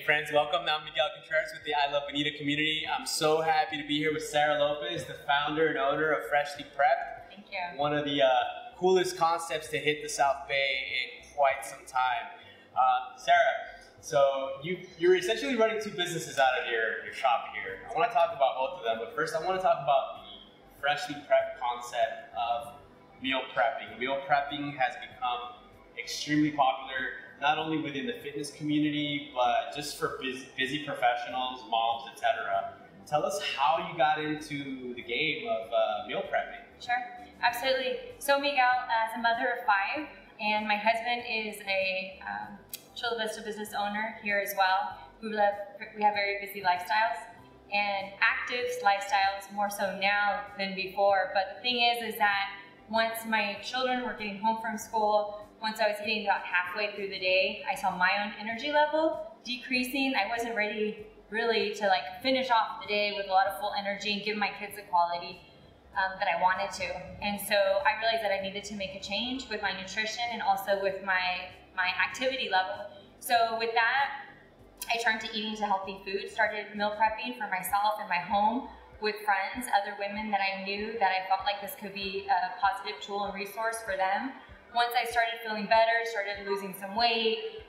friends, welcome. I'm Miguel Contreras with the I Love Bonita community. I'm so happy to be here with Sarah Lopez, the founder and owner of Freshly Prepped. Thank you. One of the coolest concepts to hit the South Bay in quite some time. Sarah, so you're essentially running two businesses out of your shop here. I want to talk about both of them, but first I want to talk about the Freshly Prepped concept of meal prepping. Meal prepping has become extremely popular, not only within the fitness community, but just for busy professionals, moms, etc. Tell us how you got into the game of meal prepping. Sure, absolutely. So Miguel, as a mother of 5, and my husband is a Chula Vista business owner here as well. We have very busy lifestyles and active lifestyles, more so now than before. But the thing is that once my children were getting home from school, once I was hitting about halfway through the day, I saw my own energy level decreasing. I wasn't ready really to finish off the day with a lot of full energy and give my kids the quality that I wanted to. And so I realized that I needed to make a change with my nutrition and also with my activity level. So with that, I turned to eating healthy food, started meal prepping for myself and my home with friends, other women that I knew that I felt like this could be a positive tool and resource for them. Once I started feeling better, started losing some weight,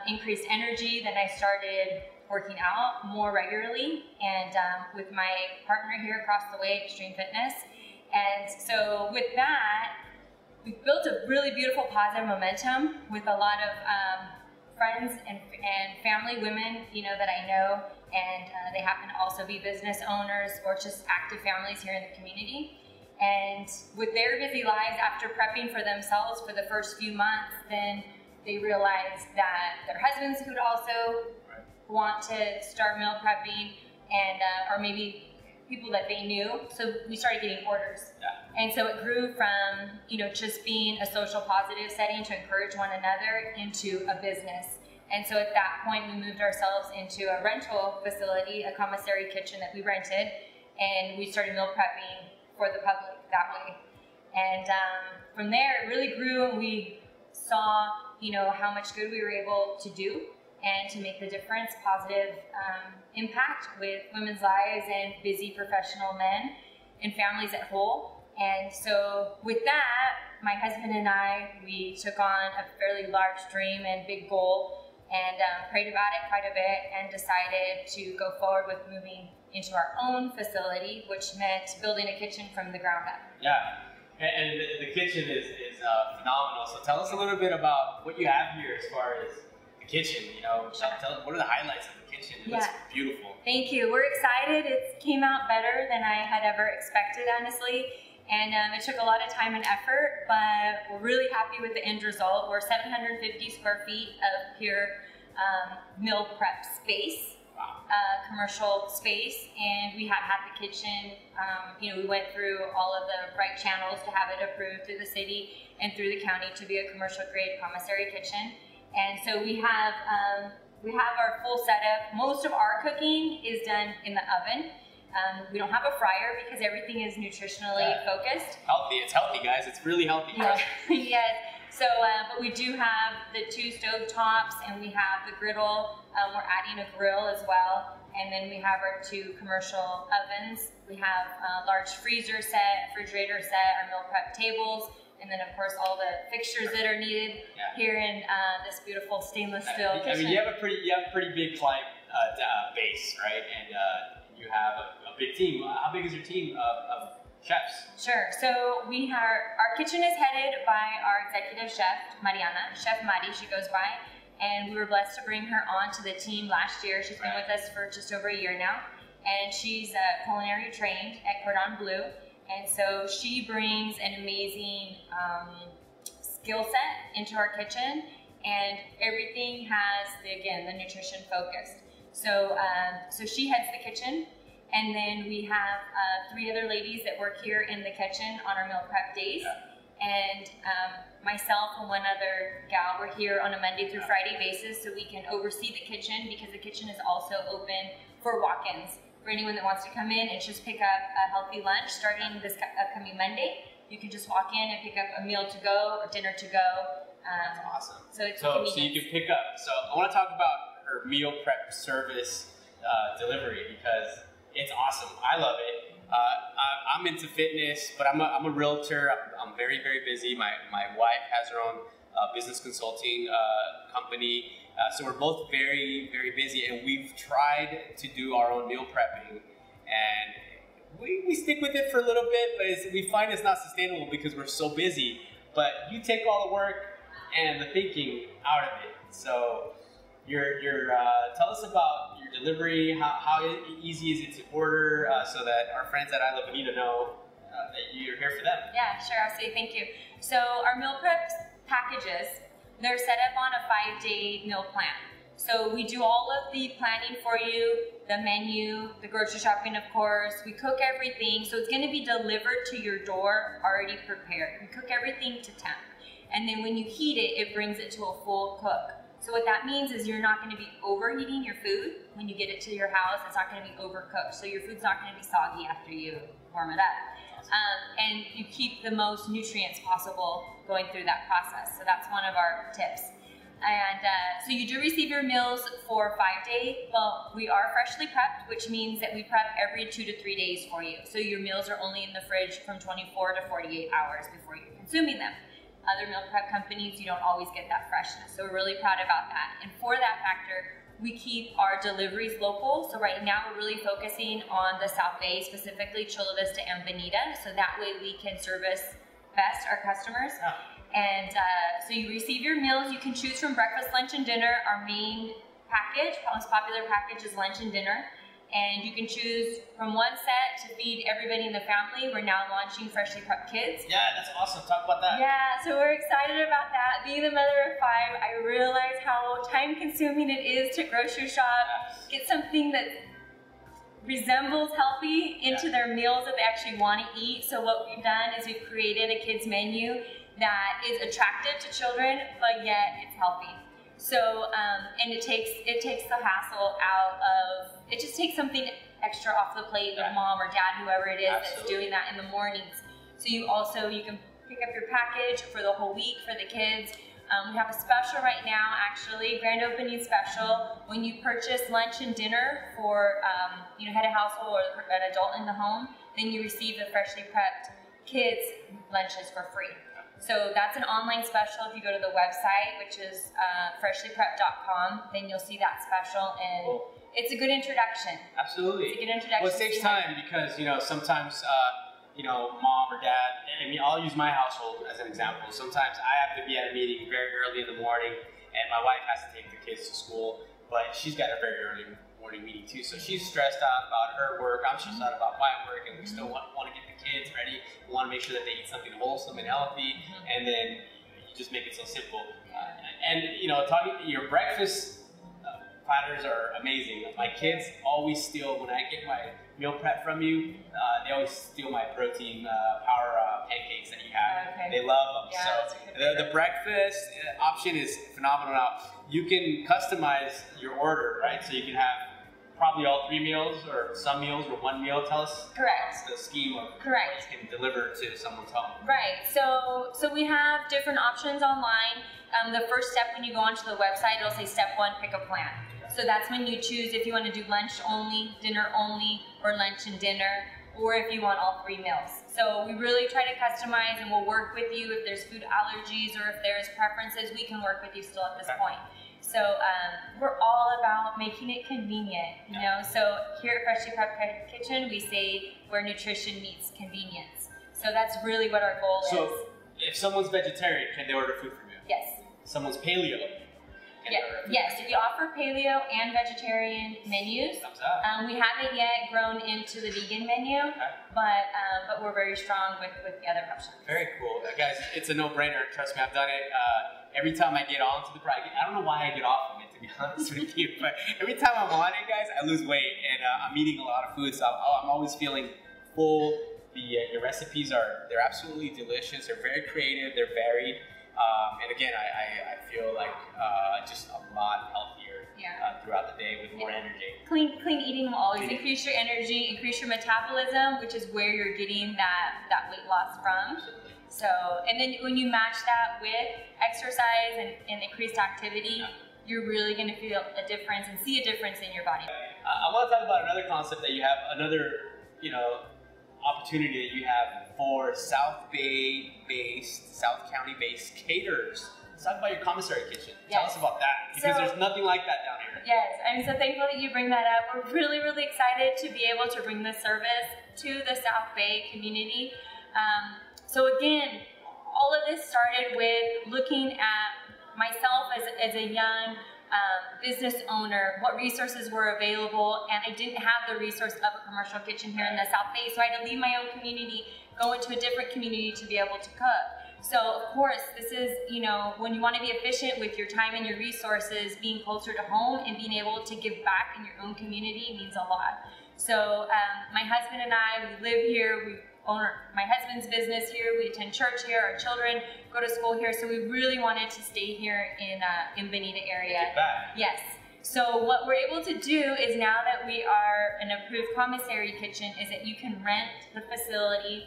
increased energy, then I started working out more regularly and with my partner here across the way, Extreme Fitness. And so with that, we built a really beautiful positive momentum with a lot of friends and family women, that I know, and they happen to also be business owners or just active families here in the community. And with their busy lives, after prepping for themselves for the first few months, then they realized that their husbands could also want to start meal prepping, and or maybe people that they knew. So we started getting orders. Yeah. And so it grew from just being a social positive setting to encourage one another into a business. And so at that point, we moved ourselves into a rental facility, a commissary kitchen that we rented, and we started meal prepping for the public that way. And from there, it really grew, and we saw, how much good we were able to do and to make the difference, positive impact with women's lives and busy professional men and families at whole. And so with that, my husband and I, we took on a fairly large dream and big goal and prayed about it quite a bit and decided to go forward with moving into our own facility, which meant building a kitchen from the ground up. Yeah, and the kitchen is phenomenal. So tell us a little bit about what you have here as far as the kitchen. Tell what are the highlights of the kitchen? It looks beautiful. Thank you. We're excited. It came out better than I had ever expected, honestly. And it took a lot of time and effort, but we're really happy with the end result. We're 750 square feet of pure meal prep space. Commercial space, and we have had the kitchen, we went through all of the right channels to have it approved through the city and through the county to be a commercial grade commissary kitchen. And so we have our full setup. Most of our cooking is done in the oven. We don't have a fryer because everything is nutritionally focused. Healthy, it's healthy, guys. It's really healthy. Yeah. Yes. So, but we do have the 2 stove tops, and we have the griddle. We're adding a grill as well, and then we have our 2 commercial ovens. We have a large freezer set, refrigerator set, our meal prep tables, and then of course all the fixtures that are needed here in this beautiful stainless steel kitchen. I mean, you have a pretty big client base, right? And you have a big team. How big is your team of chefs? Sure. So our kitchen is headed by our executive chef, Mariana, Chef Mari, she goes by. And we were blessed to bring her on to the team last year. She's been with us for just over a year now. And she's culinary trained at Cordon Bleu. And so she brings an amazing skill set into our kitchen. And everything has, the nutrition focused. So, so she heads the kitchen. And then we have 3 other ladies that work here in the kitchen on our meal prep days. And myself and one other gal, we're here on a Monday through Friday basis so we can oversee the kitchen, because the kitchen is also open for walk-ins. For anyone that wants to come in and just pick up a healthy lunch starting this upcoming Monday, you can just walk in and pick up a meal to go or dinner to go. That's awesome. So it's so you can pick up. So I want to talk about or meal prep service delivery because it's awesome. I love it. I'm into fitness, but I'm a realtor. I'm very, very busy. My wife has her own business consulting company. So we're both very, very busy, and we've tried to do our own meal prepping, and we stick with it for a little bit, but we find it's not sustainable because we're so busy. But you take all the work and the thinking out of it. So tell us about your delivery. How easy is it to order so that our friends at Love Bonita know that you're here for them? Yeah, sure. I'll say thank you. So our meal prep packages, they're set up on a 5-day meal plan. So we do all of the planning for you, the menu, the grocery shopping, of course. We cook everything, so it's going to be delivered to your door already prepared. We cook everything to temp, and then when you heat it, it brings it to a full cook. So what that means is you're not going to be overheating your food when you get it to your house. It's not going to be overcooked, so your food's not going to be soggy after you warm it up. And you keep the most nutrients possible going through that process. So that's one of our tips. And so you do receive your meals for 5 days. Well, we are freshly prepped, which means that we prep every 2 to 3 days for you. So your meals are only in the fridge from 24 to 48 hours before you're consuming them. Other meal prep companies, you don't always get that freshness. So we're really proud about that. And for that factor, we keep our deliveries local. So right now we're really focusing on the South Bay, specifically Chula Vista and Bonita. So that way we can service best our customers. Yeah. And so you receive your meals. You can choose from breakfast, lunch, and dinner. Our main package, most popular package, is lunch and dinner. And you can choose from one set to feed everybody in the family. We're now launching Freshly Prepped Kids. Yeah, that's awesome. Talk about that. Yeah, so we're excited about that. Being the mother of 5, I realize how time-consuming it is to grocery shop, get something that resembles healthy into their meals that they actually want to eat. So what we've done is we've created a kids menu that is attractive to children, but yet it's healthy. So, and it takes the hassle out of, it just takes something extra off the plate of mom or dad, whoever it is that's doing that in the mornings. So you can pick up your package for the whole week for the kids. We have a special right now, actually, grand opening special. When you purchase lunch and dinner for head of household or an adult in the home, then you receive the freshly prepped kids lunches for free. So that's an online special. If you go to the website, which is freshlyprepped.com, then you'll see that special, and it's a good introduction. Absolutely. It's a good introduction. Well, it saves time because sometimes mom or dad. I mean, I'll use my household as an example. Sometimes I have to be at a meeting very early in the morning, and my wife has to take the kids to school, but she's got a very early morning meeting too. So she's stressed out about her work. I'm stressed out about my work, and we still want to get the kids ready. We want to make sure that they eat something wholesome and healthy, and then you just make it so simple. Talking your breakfast platters are amazing. My kids always steal when I get my meal prep from you. They always steal my protein power pancakes that you have. Okay. They love them. Yeah, so the breakfast option is phenomenal. Now you can customize your order, right? So you can have probably all 3 meals or some meals or 1 meal. Tell us the scheme of what you can deliver to someone's home. Right. So we have different options online. The first step when you go onto the website, it'll say step 1, pick a plan. So that's when you choose if you want to do lunch only, dinner only, or lunch and dinner, or if you want all 3 meals. So we really try to customize, and we'll work with you if there's food allergies or if there's preferences. We can work with you still at this point. So we're all about making it convenient, So here at Freshly Prepped Kitchen, we say where nutrition meets convenience. So that's really what our goal is. So if someone's vegetarian, can they order food from you? Yes. Someone's paleo. Yes, we offer paleo and vegetarian menus. We haven't yet grown into the vegan menu, but we're very strong with the other options. Very cool. Guys, it's a no-brainer. Trust me, I've done it. Every time I get onto the product, I don't know why I get off of it, to be honest with you, but every time I'm on it, guys, I lose weight, and I'm eating a lot of food, so I'm always feeling full. Your recipes they're absolutely delicious. They're very creative. They're varied. And again, I feel like just a lot healthier throughout the day with more energy. Clean eating will always increase your energy, increase your metabolism, which is where you're getting that weight loss from. Absolutely. So, and then when you match that with exercise and increased activity, you're really going to feel a difference and see a difference in your body. I want to talk about another concept that you have, another, opportunity that you have for South County based caterers. Let's talk about your commissary kitchen. Tell us about that, because there's nothing like that down here. Yes, I'm so thankful that you bring that up. We're really, really excited to be able to bring this service to the South Bay community. So again, all of this started with looking at myself as a young business owner, what resources were available, and I didn't have the resource of a commercial kitchen here in the South Bay, so I had to leave my own community, go into a different community to be able to cook. So of course, this is, when you want to be efficient with your time and your resources, being closer to home and being able to give back in your own community means a lot. So my husband and I, we live here, we own my husband's business here, we attend church here, our children go to school here, so we really wanted to stay here in Bonita area. Get back. Yes. So what we're able to do is, now that we are an approved commissary kitchen, is that you can rent the facility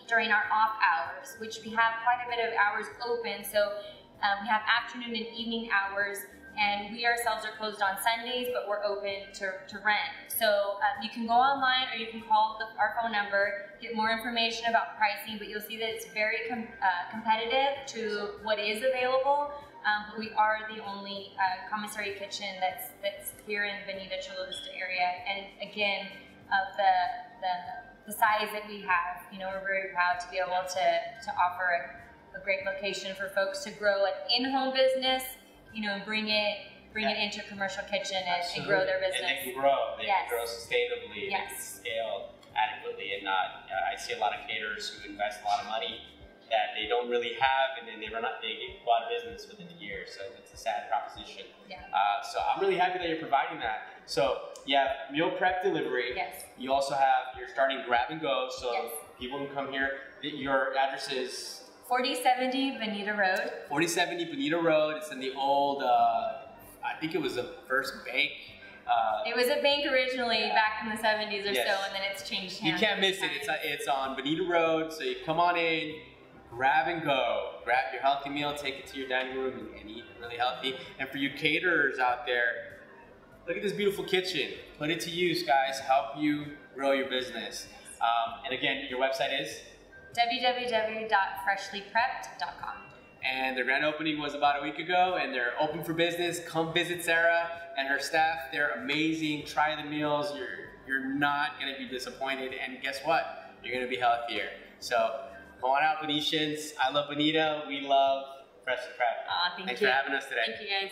during our off hours, which we have quite a bit of hours open. So we have afternoon and evening hours, and we ourselves are closed on Sundays, but we're open to rent. So you can go online, or you can call our phone number, get more information about pricing, but you'll see that it's very competitive to what is available. But we are the only commissary kitchen that's here in Bonita, Chula Vista area. And again, of the size that we have, we're very proud to be able to offer a great location for folks to grow an in-home business, bring it into commercial kitchen and grow their business. And they can grow. They can grow sustainably. They can scale adequately, and not. I see a lot of caterers who invest a lot of money that they don't really have, and then they go out of business within a year. So it's a sad proposition. Yeah. So I'm really happy that you're providing that. So meal prep delivery. Yes. You also you're starting grab and go, so people can come here. Your address is 4070 Bonita Road. 4070 Bonita Road. It's in the old, I think it was the first bank. It was a bank originally back in the 70s or so, and then it's changed hands. You can't miss it. It's on Bonita Road, so you come on in, grab and go. Grab your healthy meal, take it to your dining room, and eat really healthy. And for you caterers out there, look at this beautiful kitchen. Put it to use, guys. Help you grow your business. And again, your website is? www.freshlyprepped.com. And the grand opening was about a week ago, and they're open for business. Come visit Sarah and her staff. They're amazing. Try the meals. You're not going to be disappointed. And guess what? You're going to be healthier. So come on out, Bonitians. I love Bonita. We love Freshly Prepped. Thanks for having us today. Thank you, guys.